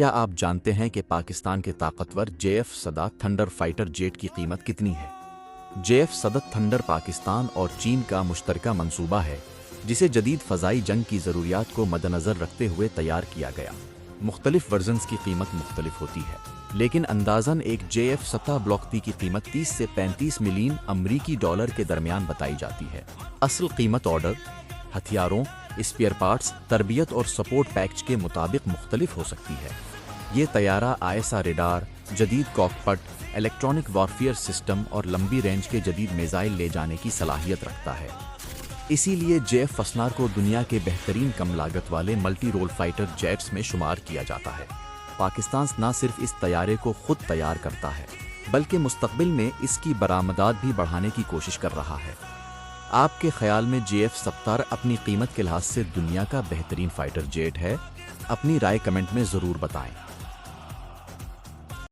کیا آپ جانتے ہیں کہ پاکستان کے طاقتور JF-17 تھنڈر فائٹر جیٹ کی قیمت کتنی ہے؟ JF-17 تھنڈر پاکستان اور چین کا مشترکہ منصوبہ ہے، جسے جدید فضائی جنگ کی ضروریات کو مدنظر رکھتے ہوئے تیار کیا گیا۔ مختلف ورژنز کی قیمت مختلف ہوتی ہے، لیکن اندازاً ایک JF-17 بلاک پی کی قیمت 30 سے 35 ملین امریکی ڈالر کے درمیان بتائی جاتی ہے۔ اصل قیمت آرڈر، ہتھیاروں، اسپیئر پارٹس، تربیت اور سپورٹ پیکج کے مطابق مختلف ہو سکتی ہے۔ یہ طیارہ ISR ریڈار، جدید کاکپٹ، الیکٹرانک وارفیئر سسٹم اور لمبی رینج کے جدید میزائل لے جانے کی صلاحیت رکھتا ہے۔ اسی لیے JF-17 کو دنیا کے بہترین کم لاگت والے ملٹی رول فائٹر جیٹس میں شمار کیا جاتا ہے۔ پاکستان نہ صرف اس طیارے کو خود تیار کرتا ہے، بلکہ مستقبل میں اس کی برآمدات بھی بڑھانے کی کوشش کر رہا ہے۔ آپ کے خیال میں JF-17 اپنی قیمت کے لحاظ سے دنیا کا بہترین فائٹر جیٹ ہے؟ اپنی رائے کمنٹ میں ضرور بتائیں۔